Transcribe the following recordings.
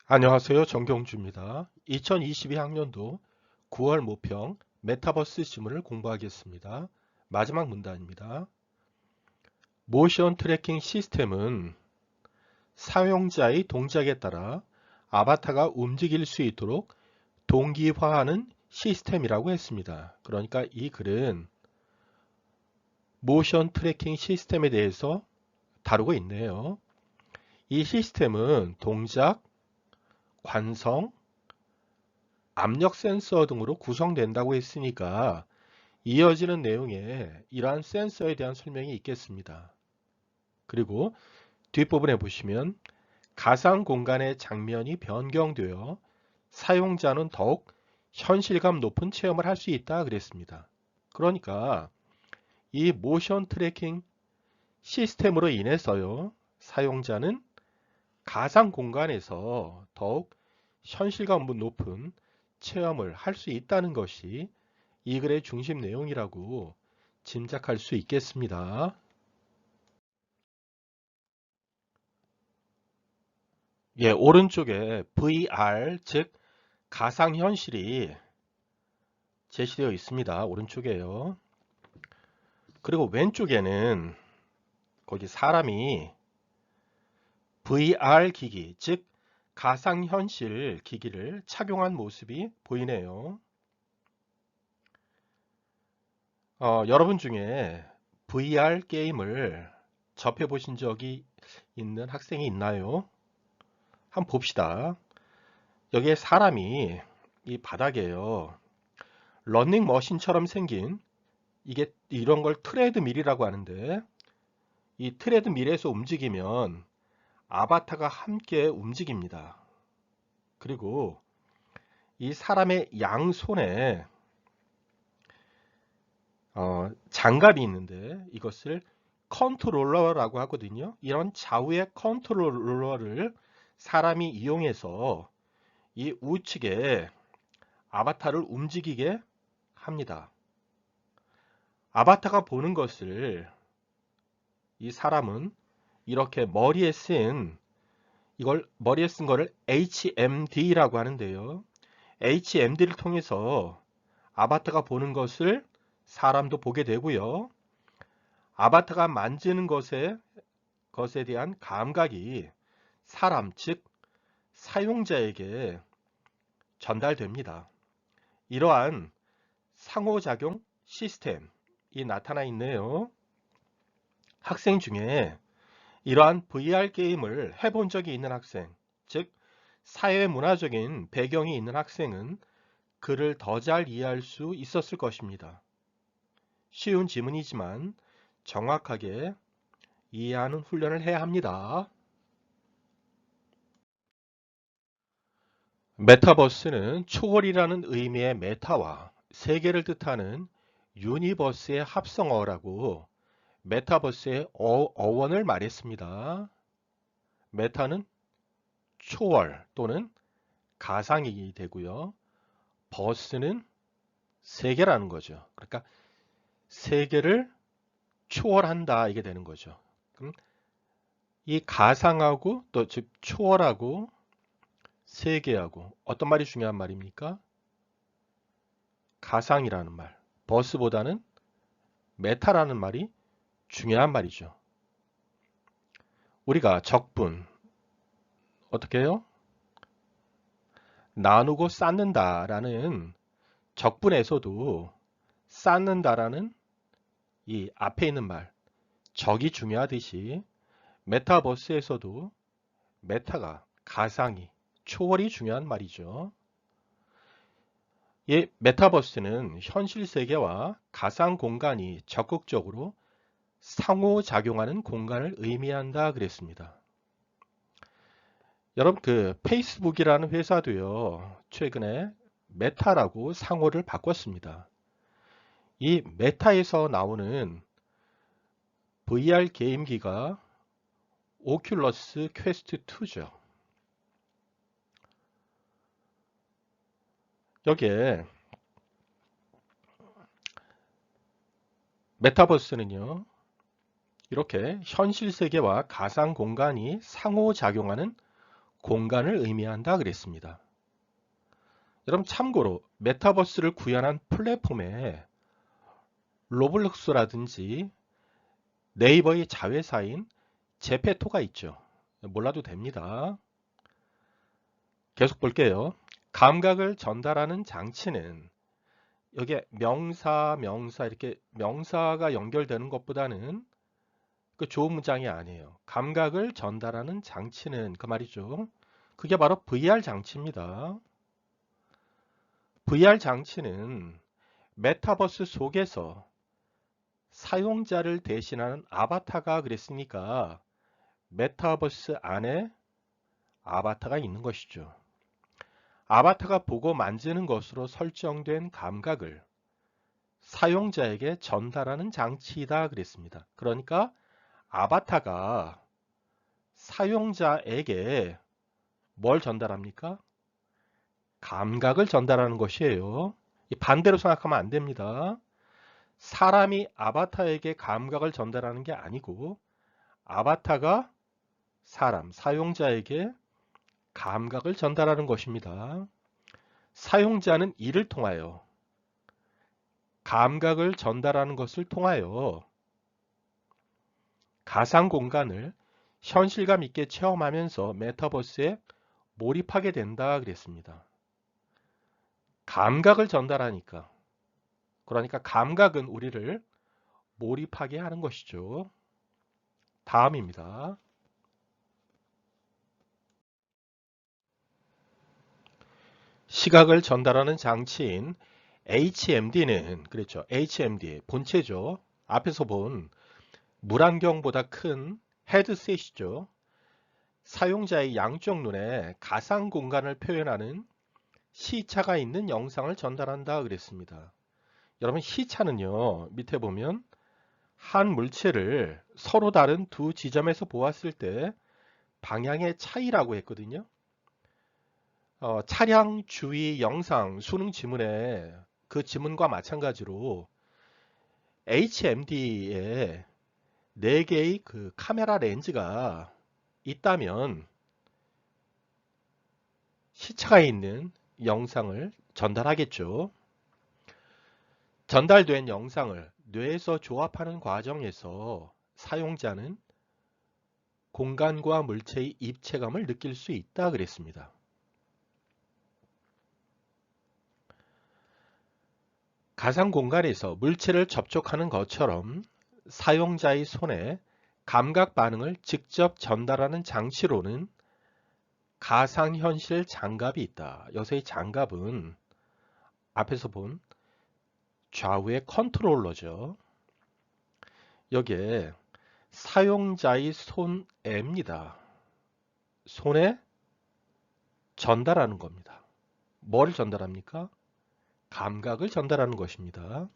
안녕하세요. 정경주입니다. 2022학년도 9월 모평 메타버스 지문을 공부하겠습니다. 마지막 문단입니다. 모션 트래킹 시스템은 사용자의 동작에 따라 아바타가 움직일 수 있도록 동기화하는 시스템이라고 했습니다. 그러니까 이 글은 모션 트래킹 시스템에 대해서 다루고 있네요. 이 시스템은 동작, 관성, 압력 센서 등으로 구성된다고 했으니까 이어지는 내용에 이러한 센서에 대한 설명이 있겠습니다. 그리고 뒷부분에 보시면 가상 공간의 장면이 변경되어 사용자는 더욱 현실감 높은 체험을 할 수 있다 그랬습니다. 그러니까 이 모션 트래킹 시스템으로 인해서요, 사용자는 가상 공간에서 더욱 현실감 높은 체험을 할 수 있다는 것이 이 글의 중심 내용이라고 짐작할 수 있겠습니다. 예, 오른쪽에 VR, 즉 가상현실이 제시되어 있습니다. 오른쪽에요. 그리고 왼쪽에는 거기 사람이 VR 기기, 즉 가상현실 기기를 착용한 모습이 보이네요. 여러분 중에 VR 게임을 접해 보신 적이 있는 학생이 있나요? 한번 봅시다. 여기에 사람이 이 바닥에요. 러닝머신처럼 생긴 이게 이런 걸 트레드밀이라고 하는데 이 트레드밀에서 움직이면 아바타가 함께 움직입니다. 그리고 이 사람의 양손에 장갑이 있는데 이것을 컨트롤러라고 하거든요. 이런 좌우의 컨트롤러를 사람이 이용해서 이 우측에 아바타를 움직이게 합니다. 아바타가 보는 것을 이 사람은 이렇게 머리에 쓴 거를 HMD라고 하는데요. HMD를 통해서 아바타가 보는 것을 사람도 보게 되고요. 아바타가 만지는 것에 대한 감각이 사람, 즉 사용자에게 전달됩니다. 이러한 상호작용 시스템이 나타나 있네요. 학생 중에 이러한 VR 게임을 해본 적이 있는 학생, 즉 사회문화적인 배경이 있는 학생은 글을 더 잘 이해할 수 있었을 것입니다. 쉬운 지문이지만 정확하게 이해하는 훈련을 해야 합니다. 메타버스는 초월이라는 의미의 메타와 세계를 뜻하는 유니버스의 합성어라고 메타버스의 어원을 말했습니다. 메타는 초월 또는 가상이 되고요. 버스는 세계라는 거죠. 그러니까 세계를 초월한다 이게 되는 거죠. 그럼 이 가상하고 또 즉 초월하고 세계하고 어떤 말이 중요한 말입니까? 가상이라는 말. 버스보다는 메타라는 말이 중요한 말이죠. 우리가 적분 어떻게 해요? 나누고 쌓는다라는 적분에서도 쌓는다라는 이 앞에 있는 말 적이 중요하듯이 메타버스에서도 메타가 가상이 초월이 중요한 말이죠. 이 메타버스는 현실 세계와 가상 공간이 적극적으로 상호작용하는 공간을 의미한다 그랬습니다. 여러분 그 페이스북이라는 회사도요. 최근에 메타라고 상호를 바꿨습니다. 이 메타에서 나오는 VR 게임기가 오큘러스 퀘스트 2죠. 여기에 메타버스는요. 이렇게 현실 세계와 가상 공간이 상호작용하는 공간을 의미한다 그랬습니다. 여러분 참고로 메타버스를 구현한 플랫폼에 로블록스라든지 네이버의 자회사인 제페토가 있죠. 몰라도 됩니다. 계속 볼게요. 감각을 전달하는 장치는 여기에 명사 이렇게 명사가 연결되는 것보다는 그 좋은 문장이 아니에요. 감각을 전달하는 장치는 그 말이죠. 그게 바로 VR 장치입니다. VR 장치는 메타버스 속에서 사용자를 대신하는 아바타가 그랬으니까 메타버스 안에 아바타가 있는 것이죠. 아바타가 보고 만지는 것으로 설정된 감각을 사용자에게 전달하는 장치이다 그랬습니다. 그러니까 아바타가 사용자에게 뭘 전달합니까? 감각을 전달하는 것이에요. 반대로 생각하면 안 됩니다. 사람이 아바타에게 감각을 전달하는 게 아니고 아바타가 사용자에게 감각을 전달하는 것입니다. 사용자는 이를 통하여 감각을 전달하는 것을 통하여 가상 공간을 현실감 있게 체험하면서 메타버스에 몰입하게 된다 그랬습니다. 감각을 전달하니까. 그러니까 감각은 우리를 몰입하게 하는 것이죠. 다음입니다. 시각을 전달하는 장치인 HMD는 그렇죠. HMD 본체죠. 앞에서 본 물안경보다 큰 헤드셋이죠. 사용자의 양쪽 눈에 가상 공간을 표현하는 시차가 있는 영상을 전달한다 그랬습니다. 여러분 시차는요. 밑에 보면 한 물체를 서로 다른 두 지점에서 보았을 때 방향의 차이라고 했거든요. 차량 주위 영상 수능 지문에 그 지문과 마찬가지로 HMD에 4개의 그 카메라 렌즈가 있다면 시차가 있는 영상을 전달하겠죠. 전달된 영상을 뇌에서 조합하는 과정에서 사용자는 공간과 물체의 입체감을 느낄 수 있다 그랬습니다. 가상 공간에서 물체를 접촉하는 것처럼 사용자의 손에 감각 반응을 직접 전달하는 장치로는 가상현실 장갑이 있다. 여기서의 장갑은 앞에서 본 좌우의 컨트롤러죠. 여기에 사용자의 손에입니다. 손에 전달하는 겁니다. 뭘 전달합니까? 감각을 전달하는 것입니다.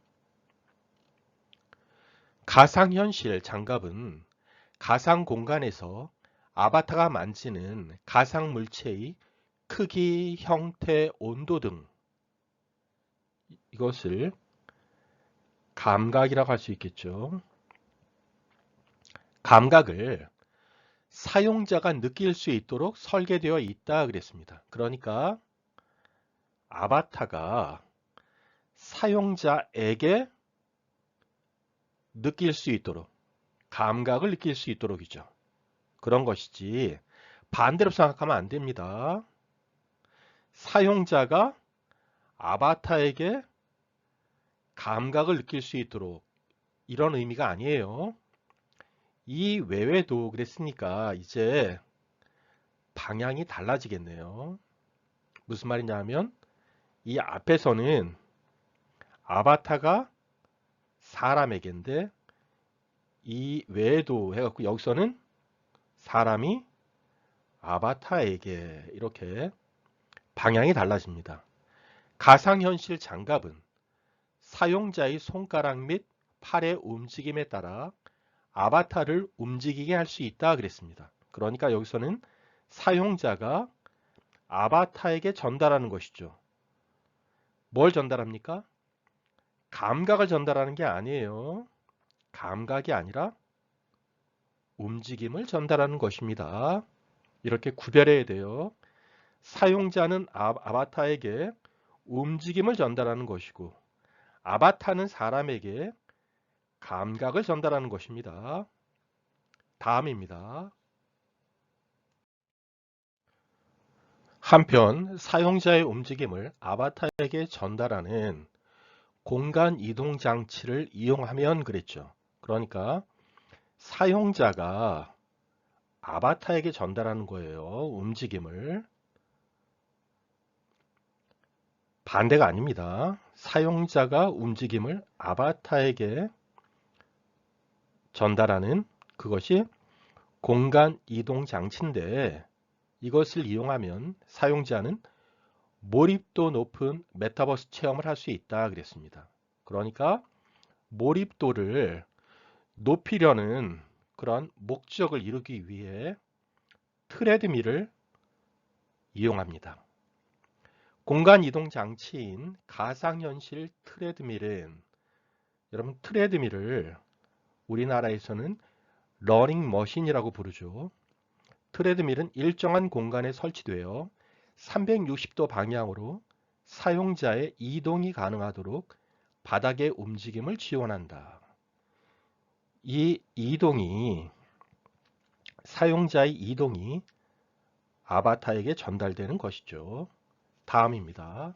가상현실 장갑은 가상 공간에서 아바타가 만지는 가상 물체의 크기, 형태, 온도 등 이것을 감각이라고 할 수 있겠죠. 감각을 사용자가 느낄 수 있도록 설계되어 있다 그랬습니다. 그러니까 아바타가 사용자에게 느낄 수 있도록 감각을 느낄 수 있도록이죠. 그런 것이지 반대로 생각하면 안 됩니다. 사용자가 아바타에게 감각을 느낄 수 있도록 이런 의미가 아니에요. 이 외에도 그랬으니까 이제 방향이 달라지겠네요. 무슨 말이냐 하면 이 앞에서는 아바타가 사람에게인데 이 외에도 해갖고 여기서는 사람이 아바타에게 이렇게 방향이 달라집니다. 가상현실 장갑은 사용자의 손가락 및 팔의 움직임에 따라 아바타를 움직이게 할 수 있다 그랬습니다. 그러니까 여기서는 사용자가 아바타에게 전달하는 것이죠. 뭘 전달합니까? 감각을 전달하는 게 아니에요. 감각이 아니라 움직임을 전달하는 것입니다. 이렇게 구별해야 돼요. 사용자는 아바타에게 움직임을 전달하는 것이고 아바타는 사람에게 감각을 전달하는 것입니다. 다음입니다. 한편 사용자의 움직임을 아바타에게 전달하는 공간 이동 장치를 이용하면 그랬죠. 그러니까 사용자가 아바타에게 전달하는 거예요. 움직임을. 반대가 아닙니다. 사용자가 움직임을 아바타에게 전달하는 그것이 공간 이동 장치인데 이것을 이용하면 사용자는 몰입도 높은 메타버스 체험을 할 수 있다 그랬습니다. 그러니까 몰입도를 높이려는 그런 목적을 이루기 위해 트레드밀을 이용합니다. 공간 이동 장치인 가상현실 트레드밀은 여러분 트레드밀을 우리나라에서는 러닝 머신이라고 부르죠. 트레드밀은 일정한 공간에 설치되어 360도 방향으로 사용자의 이동이 가능하도록 바닥의 움직임을 지원한다. 이 사용자의 이동이 아바타에게 전달되는 것이죠. 다음입니다.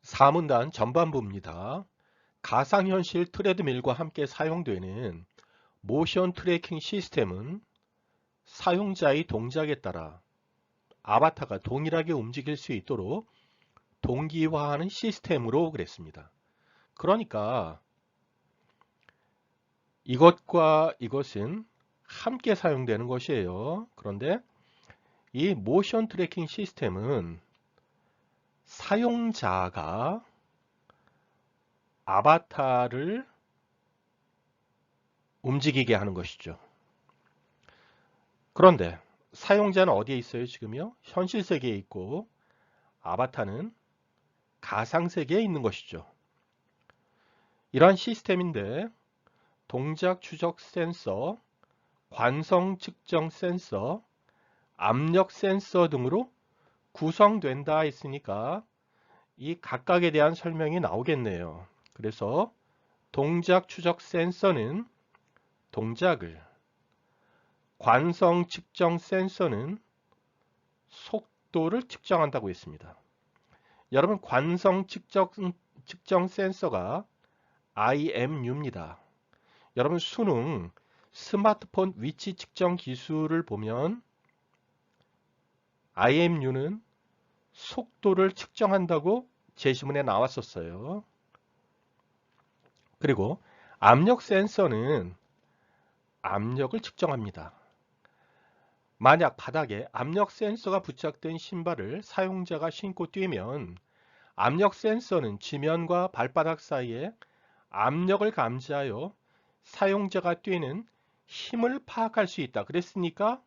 4문단 전반부입니다. 가상현실 트레드밀과 함께 사용되는 모션 트래킹 시스템은 사용자의 동작에 따라 아바타가 동일하게 움직일 수 있도록 동기화하는 시스템으로 그랬습니다. 그러니까 이것과 이것은 함께 사용되는 것이에요. 그런데 이 모션 트래킹 시스템은 사용자가 아바타를 움직이게 하는 것이죠. 그런데 사용자는 어디에 있어요? 지금요? 현실 세계에 있고 아바타는 가상 세계에 있는 것이죠. 이러한 시스템인데 동작 추적 센서, 관성 측정 센서, 압력 센서 등으로 구성된다 했으니까 이 각각에 대한 설명이 나오겠네요. 그래서 동작 추적 센서는 동작을, 관성 측정 센서는 속도를 측정한다고 했습니다. 여러분 관성 측정 센서가 IMU입니다. 여러분 수능 스마트폰 위치 측정 기술을 보면 IMU는 속도를 측정한다고 제시문에 나왔었어요. 그리고 압력 센서는 압력을 측정합니다. 만약 바닥에 압력 센서가 부착된 신발을 사용자가 신고 뛰면 압력 센서는 지면과 발바닥 사이에 압력을 감지하여 사용자가 뛰는 힘을 파악할 수 있다. 그랬으니까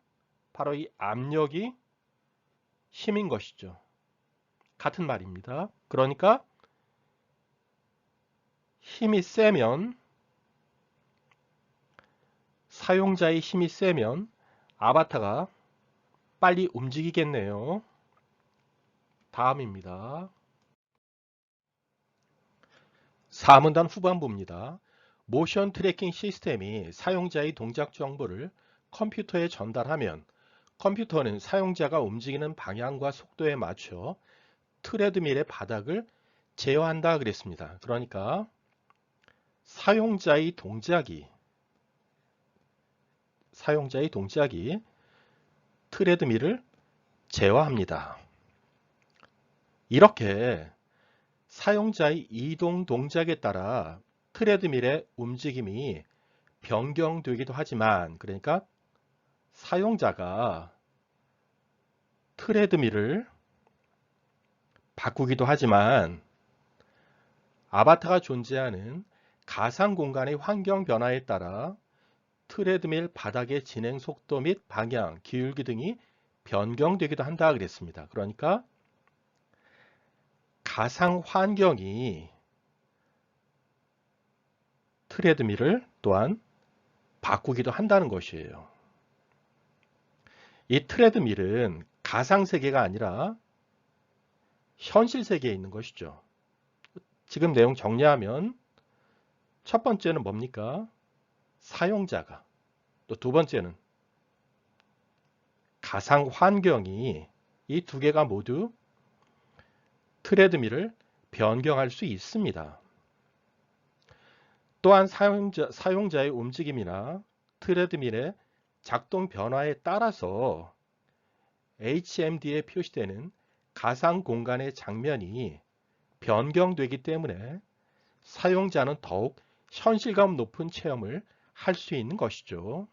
바로 이 압력이 힘인 것이죠. 같은 말입니다. 그러니까 힘이 세면 사용자의 힘이 세면 아바타가 빨리 움직이겠네요. 다음입니다. 4문단 후반부입니다. 모션 트래킹 시스템이 사용자의 동작 정보를 컴퓨터에 전달하면 컴퓨터는 사용자가 움직이는 방향과 속도에 맞춰 트레드밀의 바닥을 제어한다 그랬습니다. 그러니까 사용자의 동작이 트레드밀을 제어합니다. 이렇게 사용자의 이동 동작에 따라 트레드밀의 움직임이 변경되기도 하지만 그러니까 사용자가 트레드밀을 바꾸기도 하지만 아바타가 존재하는 가상 공간의 환경 변화에 따라 트레드밀 바닥의 진행 속도 및 방향, 기울기 등이 변경되기도 한다 그랬습니다. 그러니까 가상 환경이 트레드밀을 또한 바꾸기도 한다는 것이에요. 이 트레드밀은 가상세계가 아니라 현실 세계에 있는 것이죠. 지금 내용 정리하면 첫 번째는 뭡니까? 사용자가, 또 두 번째는 가상 환경이, 이 두 개가 모두 트레드밀을 변경할 수 있습니다. 또한 사용자의 움직임이나 트레드밀의 작동 변화에 따라서 HMD에 표시되는 가상 공간의 장면이 변경되기 때문에 사용자는 더욱 현실감 높은 체험을 할 수 있는 것이죠.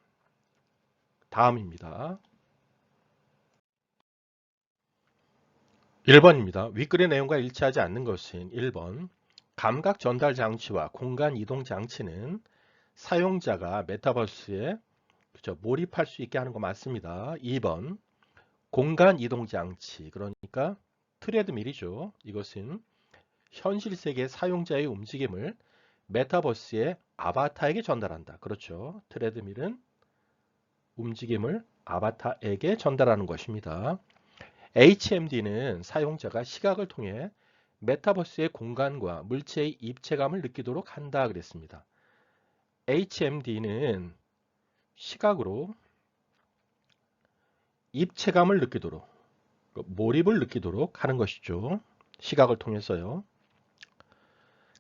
다음입니다. 1번입니다. 윗글의 내용과 일치하지 않는 것은 1번, 감각 전달 장치와 공간 이동 장치는 사용자가 메타버스에 몰입할 수 있게 하는 거 맞습니다. 2번, 공간 이동 장치, 그러니까 트레드밀이죠. 이것은 현실 세계 사용자의 움직임을 메타버스의 아바타에게 전달한다. 그렇죠. 트레드밀은 움직임을 아바타에게 전달하는 것입니다. HMD는 사용자가 시각을 통해 메타버스의 공간과 물체의 입체감을 느끼도록 한다 그랬습니다. HMD는 시각으로 입체감을 느끼도록, 몰입을 느끼도록 하는 것이죠. 시각을 통해서요.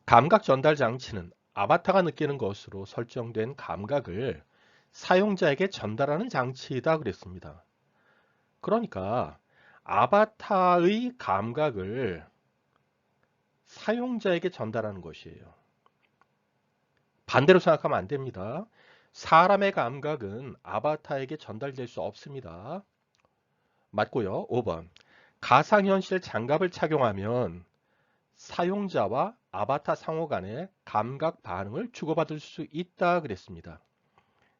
감각 전달 장치는 아바타가 느끼는 것으로 설정된 감각을 사용자에게 전달하는 장치이다 그랬습니다. 그러니까 아바타의 감각을 사용자에게 전달하는 것이에요. 반대로 생각하면 안 됩니다. 사람의 감각은 아바타에게 전달될 수 없습니다. 맞고요. 5번. 가상현실 장갑을 착용하면 사용자와 아바타 상호 간의 감각 반응을 주고받을 수 있다 그랬습니다.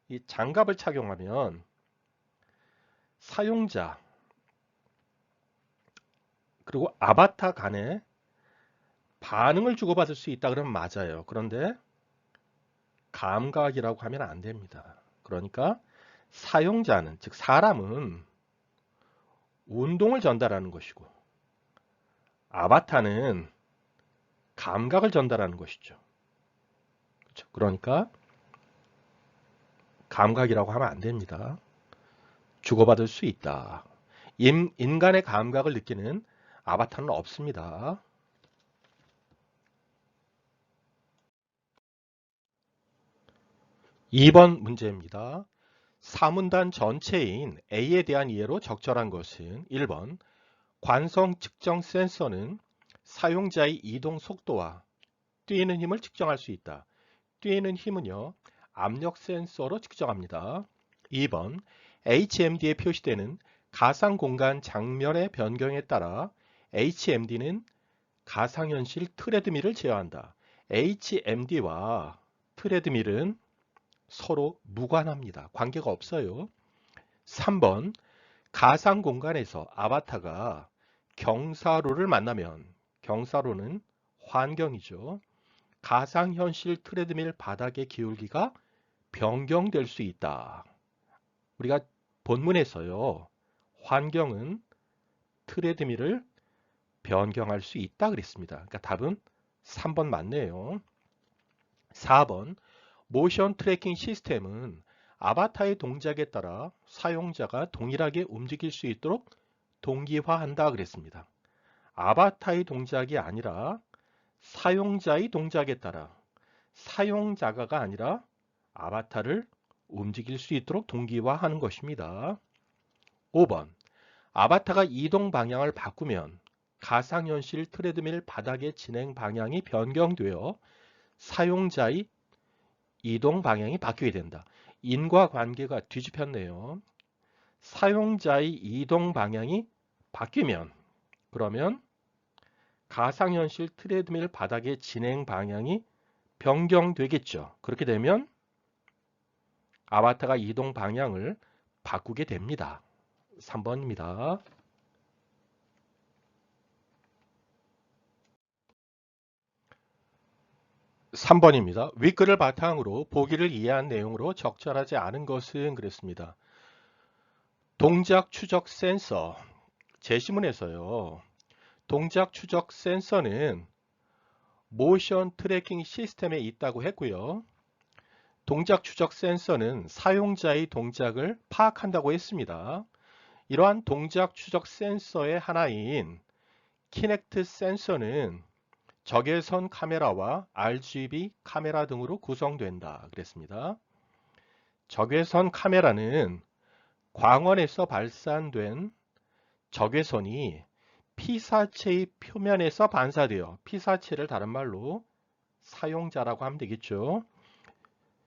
이 장갑을 착용하면 사용자 그리고 아바타 간의 반응을 주고받을 수 있다 그러면 맞아요. 그런데 감각이라고 하면 안 됩니다. 그러니까 사용자는, 즉 사람은 운동을 전달하는 것이고 아바타는 감각을 전달하는 것이죠. 그렇죠? 그러니까 감각이라고 하면 안 됩니다. 주고받을 수 있다. 인간의 감각을 느끼는 아바타는 없습니다. 2번 문제입니다. 사문단 전체인 A에 대한 이해로 적절한 것은 1번, 관성 측정 센서는 사용자의 이동 속도와 뛰는 힘을 측정할 수 있다. 뛰는 힘은요, 압력 센서로 측정합니다. 2번, HMD에 표시되는 가상 공간 장면의 변경에 따라 HMD는 가상현실 트레드밀을 제어한다. HMD와 트레드밀은 서로 무관합니다. 관계가 없어요. 3번, 가상 공간에서 아바타가 경사로를 만나면, 경사로는 환경이죠. 가상현실 트레드밀 바닥의 기울기가 변경될 수 있다. 우리가 본문에서요, 환경은 트레드밀을 변경할 수 있다 그랬습니다. 그러니까 답은 3번 맞네요. 4번, 모션 트래킹 시스템은 아바타의 동작에 따라 사용자가 동일하게 움직일 수 있도록 동기화한다 그랬습니다. 아바타의 동작이 아니라 사용자의 동작에 따라 사용자가 아니라 아바타를 움직일 수 있도록 동기화하는 것입니다. 5번, 아바타가 이동 방향을 바꾸면 가상현실 트레드밀 바닥의 진행 방향이 변경되어 사용자의 이동 방향이 바뀌게 된다. 인과관계가 뒤집혔네요. 사용자의 이동 방향이 바뀌면, 그러면 가상현실 트레드밀 바닥의 진행 방향이 변경되겠죠. 그렇게 되면 아바타가 이동 방향을 바꾸게 됩니다. 3번입니다. 3번입니다. 윗글을 바탕으로 보기를 이해한 내용으로 적절하지 않은 것은 그랬습니다. 동작 추적 센서, 제시문에서요. 동작 추적 센서는 모션 트래킹 시스템에 있다고 했고요. 동작 추적 센서는 사용자의 동작을 파악한다고 했습니다. 이러한 동작 추적 센서의 하나인 키넥트 센서는 적외선 카메라와 RGB 카메라 등으로 구성된다 그랬습니다. 적외선 카메라는 광원에서 발산된 적외선이 피사체의 표면에서 반사되어, 피사체를 다른 말로 사용자라고 하면 되겠죠.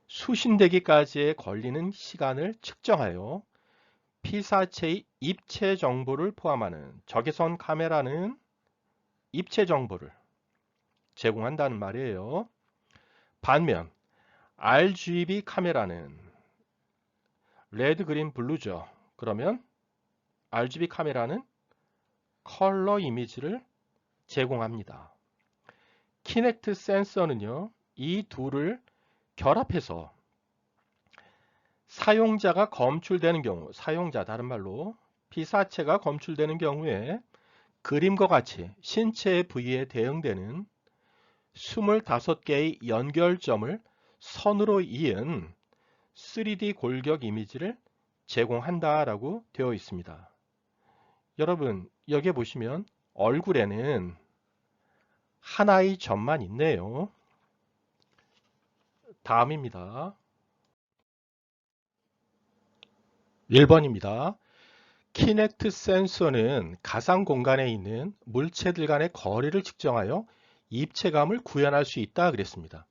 수신되기까지의 걸리는 시간을 측정하여 피사체의 입체 정보를 포함하는 적외선 카메라는 입체 정보를 제공한다는 말이에요. 반면 RGB 카메라는 레드, 그린, 블루죠. 그러면 RGB 카메라는 컬러 이미지를 제공합니다. 키넥트 센서는요, 이 둘을 결합해서 사용자가 검출되는 경우, 사용자 다른 말로 피사체가 검출되는 경우에 그림과 같이 신체의 부위에 대응되는 25개의 연결점을 선으로 이은 3D 골격 이미지를 제공한다라고 되어 있습니다. 여러분, 여기 보시면 얼굴에는 하나의 점만 있네요. 다음입니다. 1번입니다. 키넥트 센서는 가상 공간에 있는 물체들 간의 거리를 측정하여 입체감을 구현할 수 있다 그랬습니다.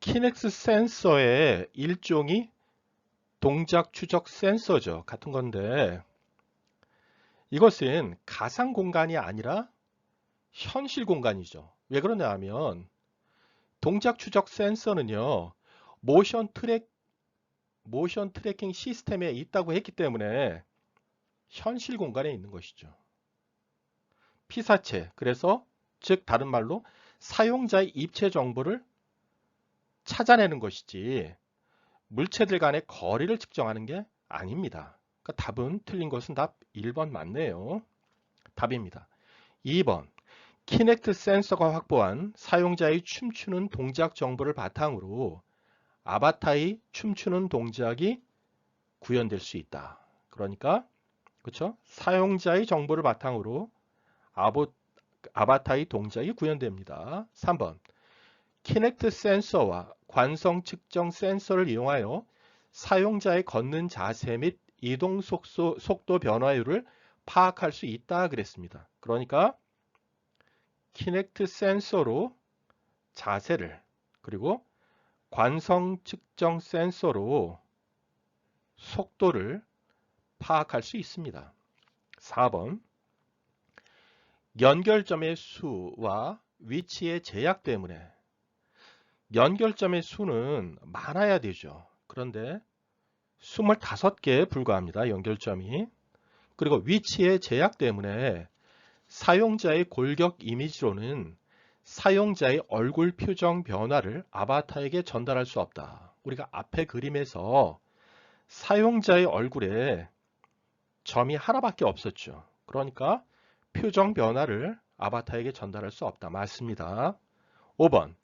키넥트 센서의 일종이 동작 추적 센서죠. 같은 건데 이것은 가상 공간이 아니라 현실 공간이죠. 왜 그러냐 하면 동작 추적 센서는요. 모션 트래킹 시스템에 있다고 했기 때문에 현실 공간에 있는 것이죠. 피사체, 그래서 즉 다른 말로 사용자의 입체 정보를 찾아내는 것이지 물체들 간의 거리를 측정하는 게 아닙니다. 그러니까 답은 틀린 것은 답 1번 맞네요. 답입니다. 2번 키넥트 센서가 확보한 사용자의 춤추는 동작 정보를 바탕으로 아바타의 춤추는 동작이 구현될 수 있다. 그러니까 그렇죠? 사용자의 정보를 바탕으로 아바타의 동작이 구현됩니다. 3번 키넥트 센서와 관성 측정 센서를 이용하여 사용자의 걷는 자세 및 이동 속도 변화율을 파악할 수 있다 그랬습니다. 그러니까 키넥트 센서로 자세를, 그리고 관성 측정 센서로 속도를 파악할 수 있습니다. 4번 연결점의 수와 위치의 제약 때문에 연결점의 수는 많아야 되죠. 그런데 25개에 불과합니다. 연결점이. 그리고 위치의 제약 때문에 사용자의 골격 이미지로는 사용자의 얼굴 표정 변화를 아바타에게 전달할 수 없다. 우리가 앞에 그림에서 사용자의 얼굴에 점이 하나밖에 없었죠. 그러니까 표정 변화를 아바타에게 전달할 수 없다. 맞습니다. 5번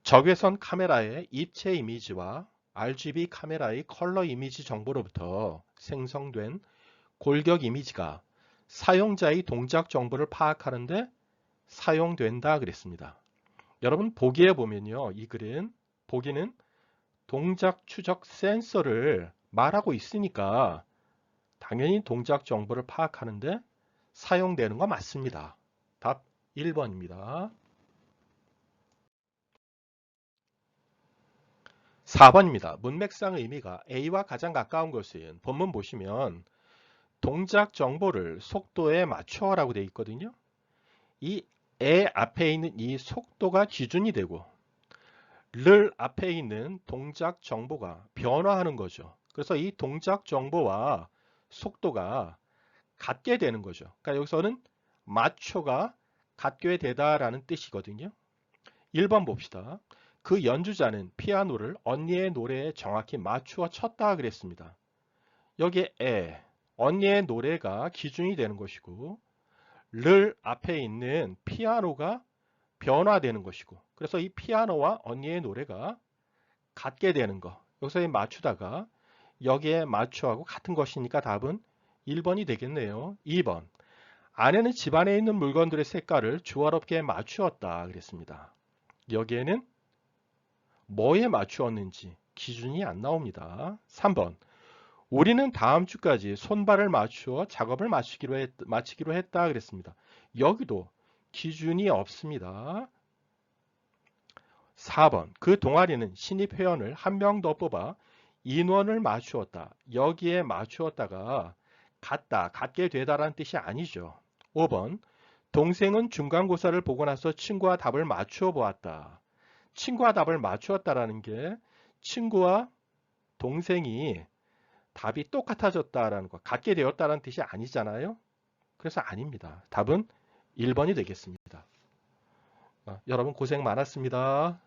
적외선 카메라의 입체 이미지와 RGB 카메라의 컬러 이미지 정보로부터 생성된 골격 이미지가 사용자의 동작 정보를 파악하는 데 사용된다 그랬습니다. 여러분 보기에 보면요. 이 글은 보기는 동작 추적 센서를 말하고 있으니까 당연히 동작 정보를 파악하는데 사용되는 거 맞습니다. 답 1번입니다. 4번입니다. 문맥상 의미가 A와 가장 가까운 것은 본문 보시면 동작 정보를 속도에 맞춰라고 되어 있거든요. 이 에 앞에 있는 이 속도가 기준이 되고 를 앞에 있는 동작 정보가 변화하는 거죠. 그래서 이 동작 정보와 속도가 같게 되는 거죠. 그러니까 여기서는 맞춰가 같게 되다라는 뜻이거든요. 1번 봅시다. 그 연주자는 피아노를 언니의 노래에 정확히 맞추어 쳤다 그랬습니다. 여기에 언니의 노래가 기준이 되는 것이고 를 앞에 있는 피아노가 변화되는 것이고, 그래서 이 피아노와 언니의 노래가 같게 되는 거, 여기서 맞추다가 여기에 맞추하고 같은 것이니까 답은 1번이 되겠네요. 2번, 아내는 집안에 있는 물건들의 색깔을 조화롭게 맞추었다 그랬습니다. 여기에는 뭐에 맞추었는지 기준이 안 나옵니다. 3번, 우리는 다음 주까지 손발을 맞추어 작업을 마치기로 했다 그랬습니다. 여기도 기준이 없습니다. 4번, 그 동아리는 신입 회원을 한 명 더 뽑아 인원을 맞추었다. 여기에 맞추었다가 같게 되다라는 뜻이 아니죠. 5번, 동생은 중간고사를 보고 나서 친구와 답을 맞추어 보았다. 친구와 답을 맞추었다라는 게 친구와 동생이 답이 똑같아졌다라는 거, 같게 되었다라는 뜻이 아니잖아요. 그래서 아닙니다. 답은 1번이 되겠습니다. 여러분 고생 많았습니다.